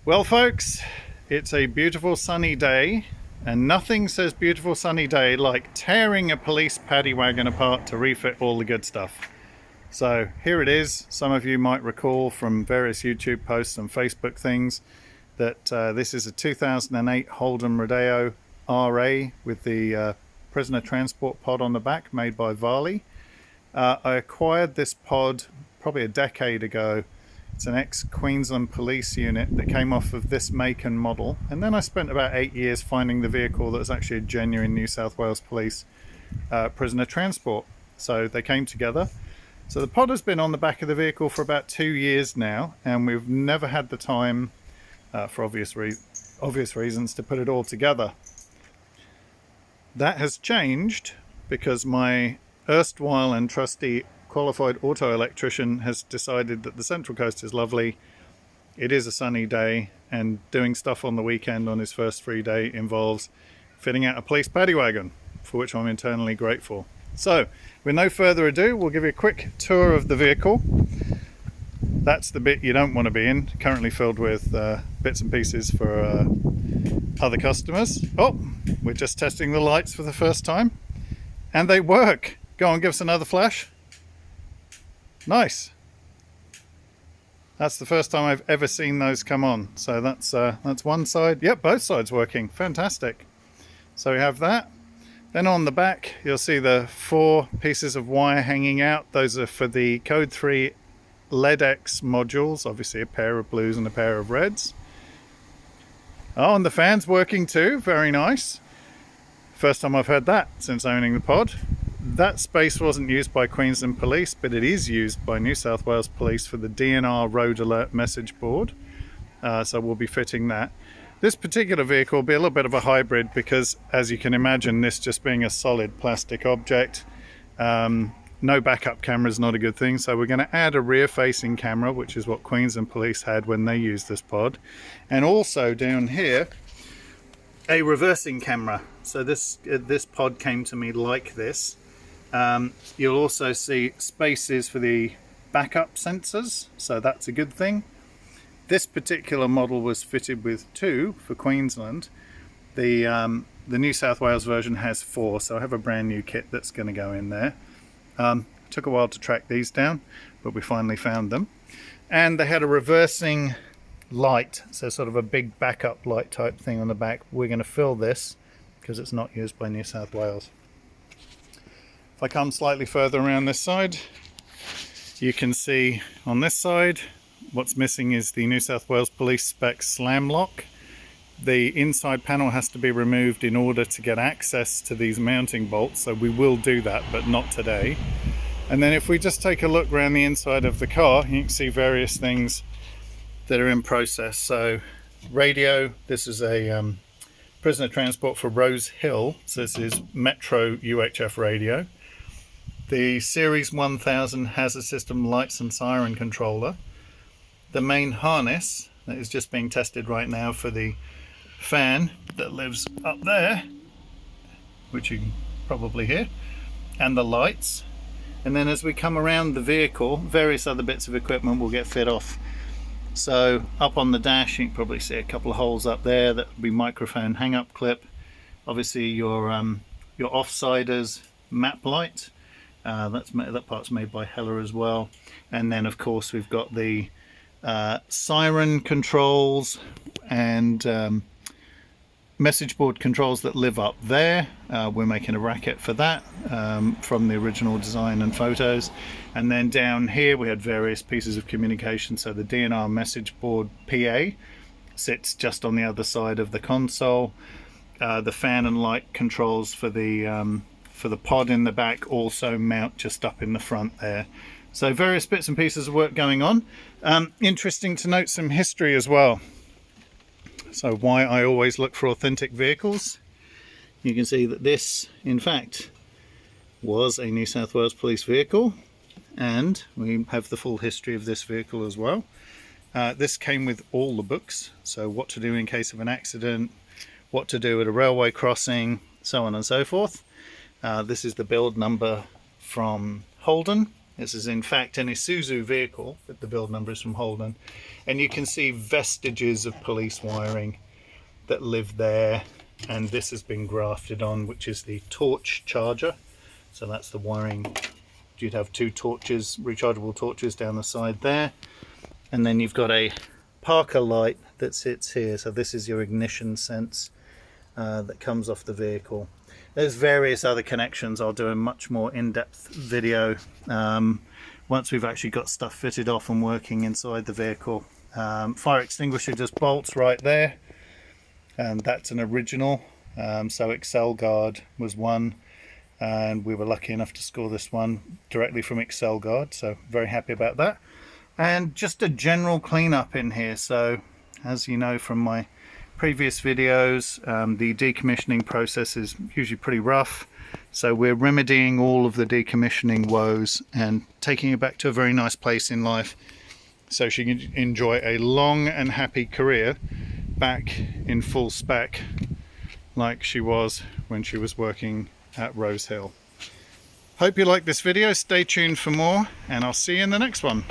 Well folks, it's a beautiful sunny day, and nothing says beautiful sunny day like tearing a police paddy wagon apart to refit all the good stuff. So here it is. Some of you might recall from various YouTube posts and Facebook things that this is a 2008 Holden Rodeo RA with the Prisoner Transport Pod on the back, made by Varley. I acquired this pod probably a decade ago. It's an ex-Queensland police unit that came off of this make and model, and then I spent about 8 years finding the vehicle that was actually a genuine New South Wales Police prisoner transport. So they came together. So the pod has been on the back of the vehicle for about 2 years now, and we've never had the time, for obvious reasons, to put it all together. That has changed because my erstwhile and trusty qualified auto electrician has decided that the Central Coast is lovely. It is a sunny day, and doing stuff on the weekend on his first free day involves fitting out a police paddy wagon, for which I'm eternally grateful. So with no further ado, we'll give you a quick tour of the vehicle. That's the bit you don't want to be in, currently filled with bits and pieces for other customers. Oh, we're just testing the lights for the first time, and they work. Go on, give us another flash. Nice. That's the first time I've ever seen those come on. So that's one side. Yep, both sides working. Fantastic. So we have that. Then on the back, you'll see the 4 pieces of wire hanging out. Those are for the Code 3 LED-X modules. Obviously a pair of blues and a pair of reds. Oh, and the fan's working too. Very nice. First time I've heard that since owning the pod. That space wasn't used by Queensland Police, but it is used by New South Wales Police for the DNR Road Alert message board. So we'll be fitting that. This particular vehicle will be a little bit of a hybrid because, as you can imagine, this just being a solid plastic object, no backup camera is not a good thing. So we're going to add a rear-facing camera, which is what Queensland Police had when they used this pod. And also down here, a reversing camera. So this pod came to me like this. You'll also see spaces for the backup sensors, so that's a good thing. This particular model was fitted with 2 for Queensland. The New South Wales version has 4, so I have a brand new kit that's going to go in there. Took a while to track these down, but we finally found them. And they had a reversing light, so sort of a big backup light type thing on the back. We're going to fill this because it's not used by New South Wales. If I come slightly further around this side, you can see on this side what's missing is the New South Wales Police spec slam lock. The inside panel has to be removed in order to get access to these mounting bolts, so we will do that, but not today. And then if we just take a look around the inside of the car, you can see various things that are in process. So radio, this is a prisoner transport for Rose Hill, so this is Metro UHF radio. The Series 1000 has a system lights and siren controller. The main harness that is just being tested right now for the fan that lives up there, which you can probably hear, and the lights. And then as we come around the vehicle, various other bits of equipment will get fit off. So up on the dash, you can probably see a couple of holes up there. That would be microphone hang-up clip. Obviously your offsiders map light. That part's made by Heller as well. And then of course we've got the siren controls and message board controls that live up there. We're making a racket for that from the original design and photos. And then down here we had various pieces of communication. So the DNR message board PA sits just on the other side of the console. The fan and light controls for the pod in the back also mount just up in the front there. So various bits and pieces of work going on. Interesting to note some history as well. So why I always look for authentic vehicles. You can see that this, in fact, was a New South Wales Police vehicle, and we have the full history of this vehicle as well. This came with all the books, so what to do in case of an accident, what to do at a railway crossing, so on and so forth. This is the build number from Holden, This is in fact an Isuzu vehicle, but the build number is from Holden. And you can see vestiges of police wiring that live there. And this has been grafted on, which is the torch charger. So that's the wiring. You'd have two torches, rechargeable torches down the side there. And then you've got a Parker light that sits here. So this is your ignition sense that comes off the vehicle. There's various other connections. I'll do a much more in-depth video once we've actually got stuff fitted off and working inside the vehicle. Fire extinguisher just bolts right there, and that's an original. So Excel Guard was one, and we were lucky enough to score this one directly from Excel Guard, so very happy about that. And just a general cleanup in here. So as you know from my previous videos, the decommissioning process is usually pretty rough, so we're remedying all of the decommissioning woes and taking it back to a very nice place in life so she can enjoy a long and happy career back in full spec like she was when she was working at Rose Hill. Hope you like this video. Stay tuned for more, and I'll see you in the next one.